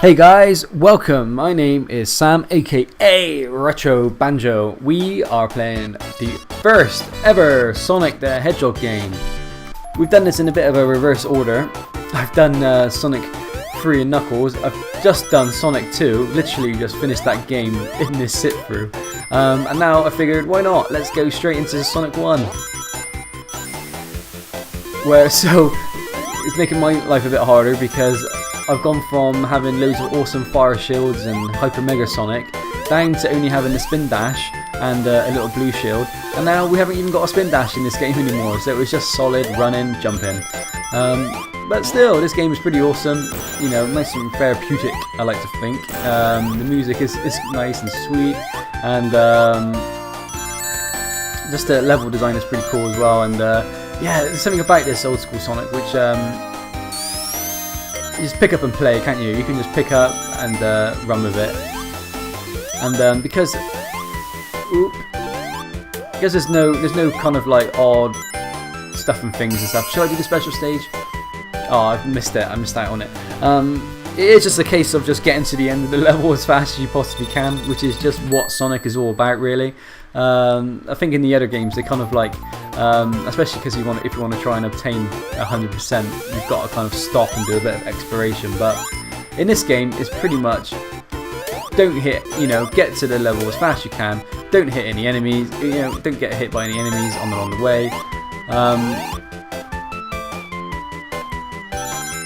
Hey guys, welcome. My name is Sam, aka RetroBanjo. We are playing the first ever Sonic the Hedgehog game. We've done this in a bit of a reverse order. I've done Sonic 3 and Knuckles. I've just done Sonic 2, literally just finished that game in this sit through. And now I figured, why not? Let's go straight into Sonic 1. So, it's making my life a bit harder because I've gone from having loads of awesome fire shields and Hyper Mega Sonic down to only having a spin dash and a little blue shield, and now we haven't even got a spin dash in this game anymore, so it was just solid running, jumping. But still, this game is pretty awesome, you know, nice and therapeutic, I like to think. The music is nice and sweet, and just the level design is pretty cool as well, and yeah, there's something about this old school Sonic which you just pick up and play, can't you? You can just pick up and run with it. And because there's no kind of like odd stuff and things and stuff. Shall I do the special stage? Oh, I've missed it. I missed out on it. It is just a case of just getting to the end of the level as fast as you possibly can, which is just what Sonic is all about, really. I think in the other games they kind of like, especially because if you want to try and obtain 100%, you've got to kind of stop and do a bit of exploration. But in this game, it's pretty much don't hit, get to the level as fast as you can. Don't hit any enemies, don't get hit by any enemies on the way.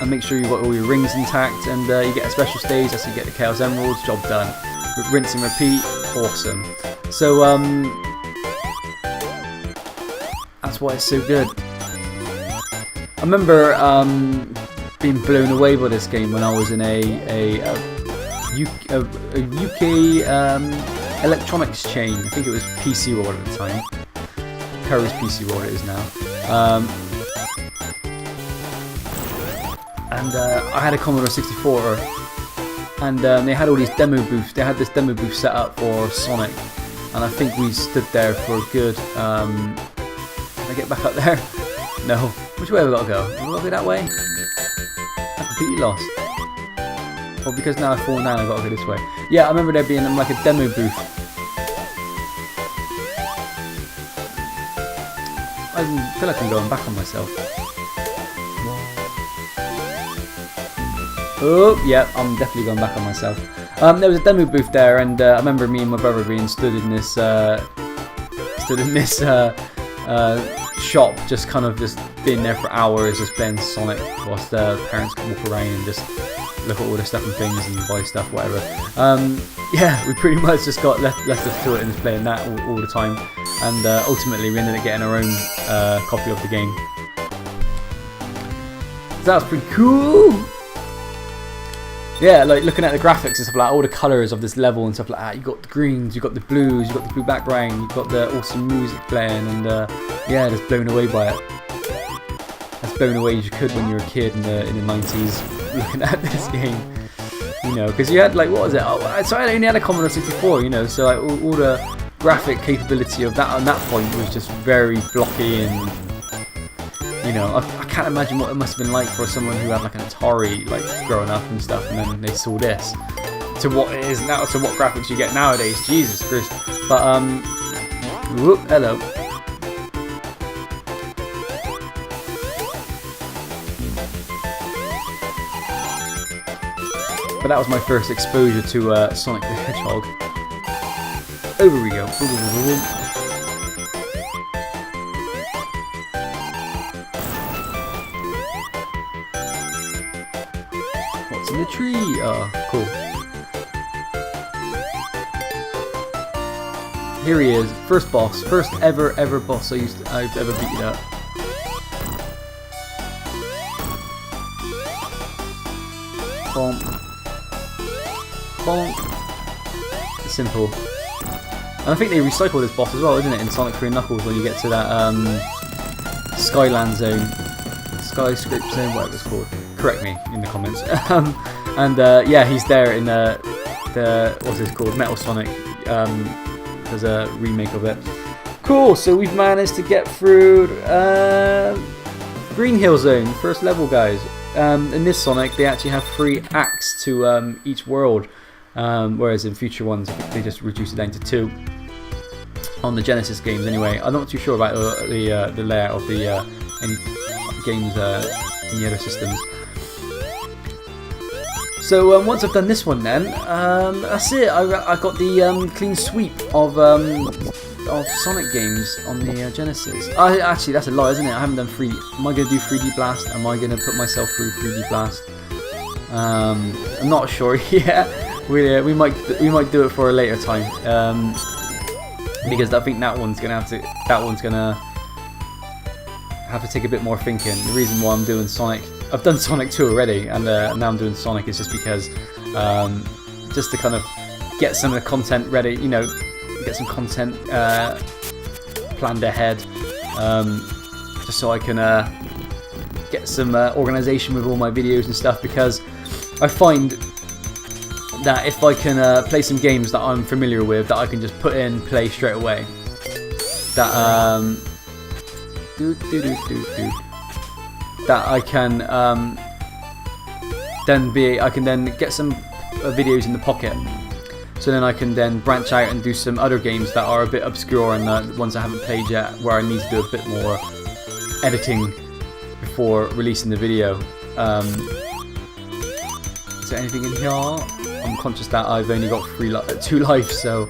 And make sure you've got all your rings intact, and you get a special stage, that's you get the Chaos Emeralds, job done. Rinse and repeat, awesome. So that's why it's so good. I remember being blown away by this game when I was in a UK electronics chain. I think it was PC World at the time. Curry's PC World it is now. And I had a Commodore 64, and they had all these demo booths. They had this demo booth set up for Sonic, and I think we stood there for a good. Can I get back up there? No. Which way have we got to go? Have we got to go that way? I'm completely lost. Well, because now I've fallen down, I've got to go this way. Yeah, I remember there being like a demo booth. I feel like I'm going back on myself. Oh, yeah, I'm definitely going back on myself. There was a demo booth there, and I remember me and my brother being stood in this shop, just kind of just being there for hours, just playing Sonic, whilst parents could walk around and just look at all the stuff and things and buy stuff, whatever. Yeah, we pretty much just got left to it and just playing that all the time, and ultimately we ended up getting our own copy of the game. So that was pretty cool. Yeah, like looking at the graphics and stuff like that, all the colours of this level and stuff like that. You got the greens, you got the blues, you got the blue background, you got the awesome music playing, and yeah, just blown away by it. As blown away as you could when you were a kid in the 90s, looking at this game. Because you had like, what was it? So I only had a Commodore 64, so like all the graphic capability of that on that point was just very blocky and. I can't imagine what it must have been like for someone who had like an Atari, like growing up and stuff, and then they saw this to what it is now, to what graphics you get nowadays. Jesus Christ! But whoop, hello. But that was my first exposure to Sonic the Hedgehog. Over we go. In the tree. Oh, cool. Here he is, first boss, first ever boss I've ever beaten up. Bonk. Bonk. Simple. And I think they recycle this boss as well, isn't it, in Sonic 3 and Knuckles when you get to that Skyland zone, Skyscrape zone, whatever it's called. Correct me in the comments. And yeah, he's there in the what's this called, Metal Sonic. There's a remake of it. Cool. So we've managed to get through Green Hill Zone, first level, guys. in this Sonic they actually have 3 acts to each world, whereas in future ones they just reduce it down to 2. On the Genesis games anyway. I'm not too sure about the layout of the any games in the other systems. So once I've done this one then, that's it. I got the clean sweep of Sonic games on the Genesis. Actually, that's a lie, isn't it? I haven't done 3D. Am I going to do 3D Blast? Am I going to put myself through 3D Blast? I'm not sure yet. We might do it for a later time. Because I think that one's gonna have to take a bit more thinking. The reason why I'm doing Sonic, I've done Sonic 2 already, and now I'm doing Sonic is just because just to kind of get some of the content ready, you know, get some content planned ahead, just so I can get some organisation with all my videos and stuff. Because I find that if I can play some games that I'm familiar with, that I can just put in, play straight away. That that I can then get some videos in the pocket. So then I can then branch out and do some other games that are a bit obscure and ones I haven't played yet, where I need to do a bit more editing before releasing the video. Is there anything in here? I'm conscious that I've only got 2 lives, so...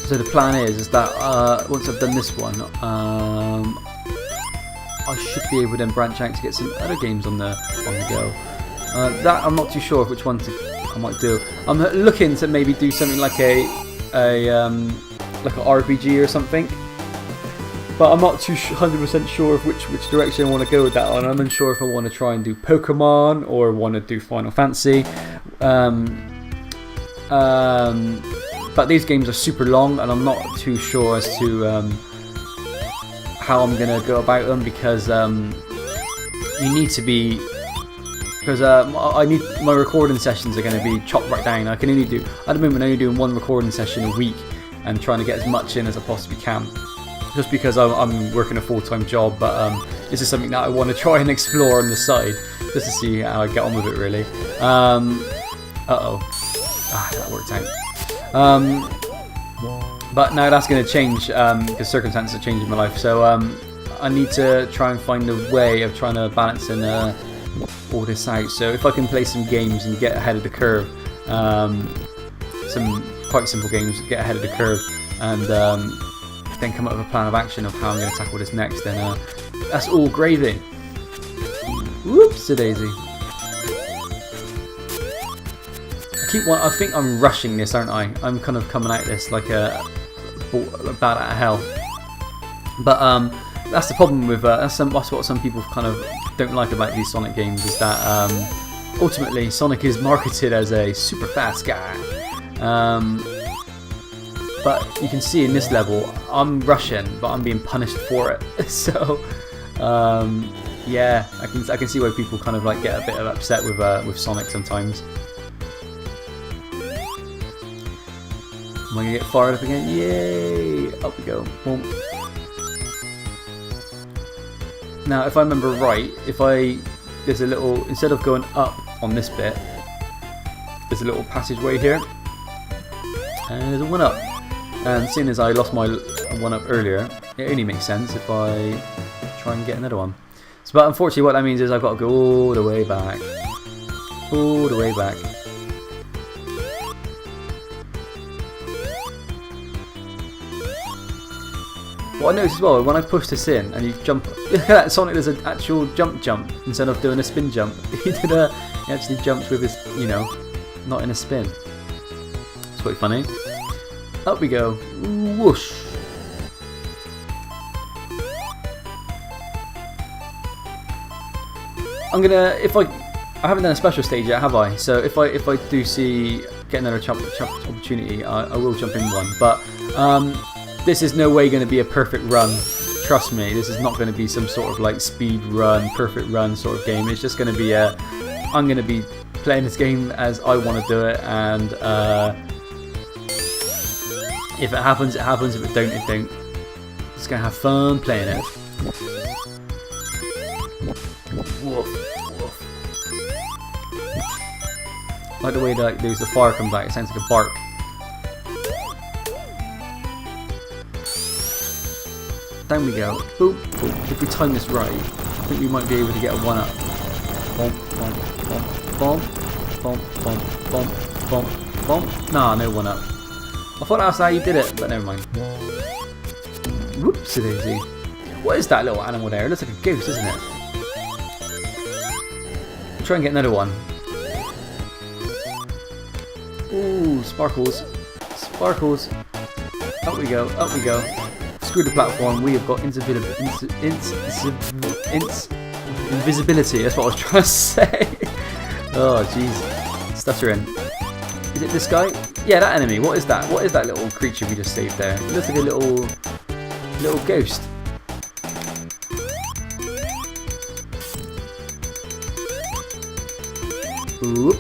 So the plan is that once I've done this one, I should be able to then branch out to get some other games on the go. That I'm not too sure which one I might do. I'm looking to maybe do something like a RPG or something, but I'm not too 100% sure of which direction I want to go with that one. I'm unsure if I want to try and do Pokemon or want to do Final Fantasy. But these games are super long, and I'm not too sure as to how I'm gonna go about them, because you need to be. Because I need my recording sessions are going to be chopped right down. I can only do, at the moment, only doing 1 recording session a week and trying to get as much in as I possibly can. Just because I'm working a full-time job, but this is something that I want to try and explore on the side, just to see how I get on with it, really. That worked out. But now that's going to change because circumstances are changing my life. So I need to try and find a way of trying to balance in all this out. So if I can play some games and get ahead of the curve, some quite simple games, get ahead of the curve, and then come up with a plan of action of how I'm going to tackle this next, then that's all gravy. Whoops-a-daisy. I think I'm rushing this, aren't I? I'm kind of coming at this like a bat out of hell. But that's the problem with that's what some people kind of don't like about these Sonic games, is that ultimately Sonic is marketed as a super fast guy. But you can see in this level, I'm rushing, but I'm being punished for it. So yeah, I can see why people kind of like get a bit upset with Sonic sometimes. Am I gonna get fired up again? Yay! Up we go. Boom. Now, if I remember right, there's a little, instead of going up on this bit, there's a little passageway here, and there's a 1-up. And seeing as I lost my 1-up earlier, it only makes sense if I try and get another one. So, but unfortunately, what that means is I've got to go all the way back, all the way back. What I noticed as well, when I push this in and you jump, look at that, Sonic does an actual jump instead of doing a spin jump. He actually jumps with his, you know, not in a spin. It's quite funny. Up we go. Whoosh. I'm gonna, I haven't done a special stage yet, have I? So if I do get another opportunity, I will jump in one. But this is no way going to be a perfect run. Trust me, this is not going to be some sort of like speed run, perfect run sort of game. It's just going to be I'm going to be playing this game as I want to do it, and if it happens, it happens. If it don't, it don't. Just gonna have fun playing it. Woof, woof. I like the way that there's the fire comes out. It sounds like a bark. Down we go. Boop, boop. If we time this right, I think we might be able to get a 1-up. Bump, bump, bump, bump, bump, bump, bump, bump, bump. Nah, no 1-up. I thought that's how you did it, but never mind. Whoopsie daisy. What is that little animal there? It looks like a goose, doesn't it? I'll try and get another one. Ooh, sparkles. Sparkles. Up we go, up we go. Screw the platform, we have got invisibility. That's what I was trying to say. Oh, jeez. Stuttering. Is it this guy? Yeah, that enemy. What is that? What is that little creature we just saved there? It looks like a little ghost. Oop.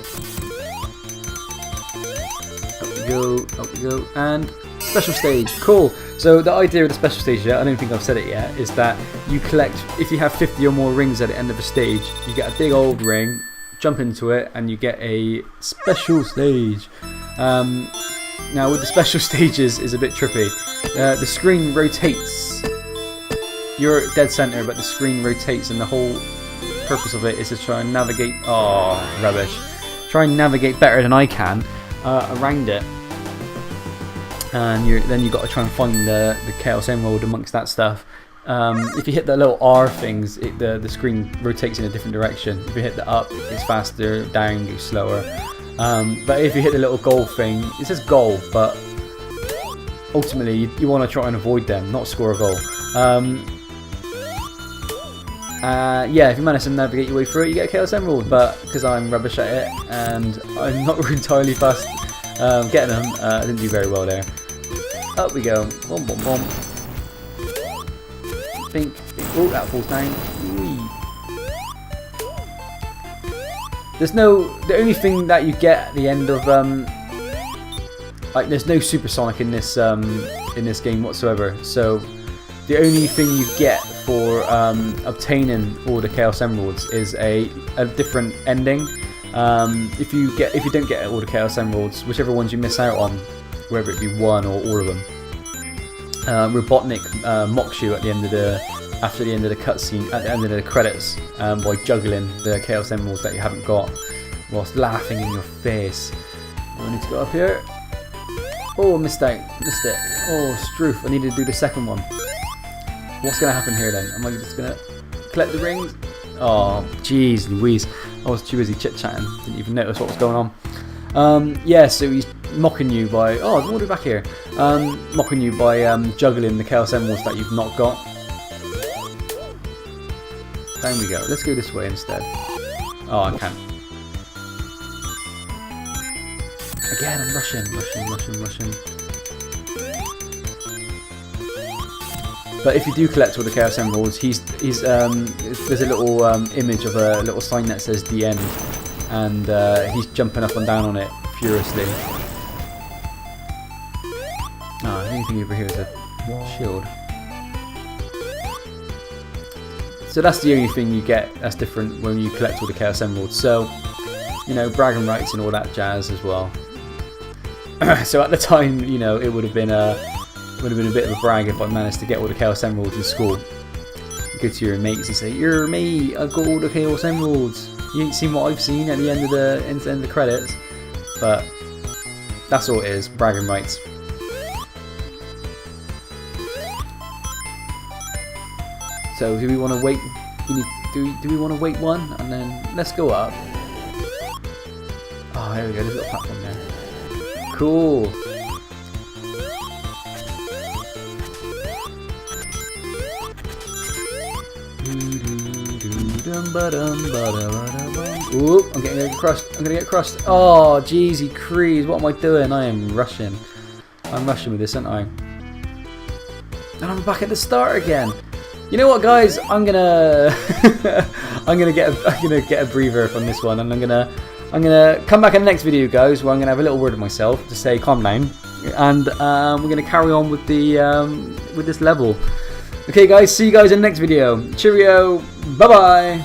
Up we go, and special stage. Cool. So the idea of the special stage, I don't think I've said it yet, is that you collect, if you have 50 or more rings at the end of a stage, you get a big old ring, jump into it, and you get a special stage. Now with the special stages is a bit trippy. The screen rotates. You're at dead center, but the screen rotates, and the whole purpose of it is to try and navigate. Oh, rubbish! Try and navigate better than I can around it. And then you've got to try and find the Chaos Emerald amongst that stuff. If you hit the little R things, the screen rotates in a different direction. If you hit the up, it's faster, down, it's slower. But if you hit the little goal thing, it says goal, but ultimately you want to try and avoid them, not score a goal. Yeah, if you manage to navigate your way through it, you get a Chaos Emerald, but because I'm rubbish at it and I'm not entirely fast getting them, I didn't do very well there. Up we go. Boom, boom, boom. Think. Oh, that falls down. Whee. The only thing that you get at the end of like there's no supersonic in this game whatsoever. So the only thing you get for obtaining all the Chaos Emeralds is a different ending. If you don't get all the Chaos Emeralds, whichever ones you miss out on, whether it be one or all of them, Robotnik mocks you at the end of after the end of the cutscene, at the end of the credits, by juggling the Chaos Emeralds that you haven't got, whilst laughing in your face. Do I need to go up here? Oh, missed it. Oh, stroof! I need to do the second one. What's going to happen here then? Am I just going to collect the rings? Oh, jeez Louise. I was too busy chit-chatting. Didn't even notice what was going on. Yeah, so he's mocking you by... Oh, there's water back here. Mocking you by juggling the Chaos Emeralds that you've not got. Down we go. Let's go this way instead. Oh, I can't. Again, I'm rushing. But if you do collect all the Chaos Emeralds, there's a little image of a little sign that says "The End," and he's jumping up and down on it furiously. Ah, anything over here is a shield. So that's the only thing you get that's different when you collect all the Chaos Emeralds. So, you know, bragging rights and all that jazz as well. So at the time, you know, it would have been a bit of a brag if I managed to get all the Chaos Emeralds in school. You go to your mates and say, "You're me, I've got all the Chaos Emeralds. You ain't seen what I've seen" at the end of the credits. But that's all it is, bragging rights. So do we want to wait? Do we want to wait one and then let's go up? Oh, there we go. There's a little platform there. Cool. Ooh, I'm gonna get crushed. Oh, jeezy crease. What am I doing? I am rushing. I'm rushing with this, aren't I? And I'm back at the start again. You know what, guys? I'm gonna get a breather from this one, and I'm I'm going to come back in the next video, guys, where I'm going to have a little word with myself to say calm down. And we're going to carry on with the with this level. Okay, guys, see you guys in the next video. Cheerio. Bye-bye.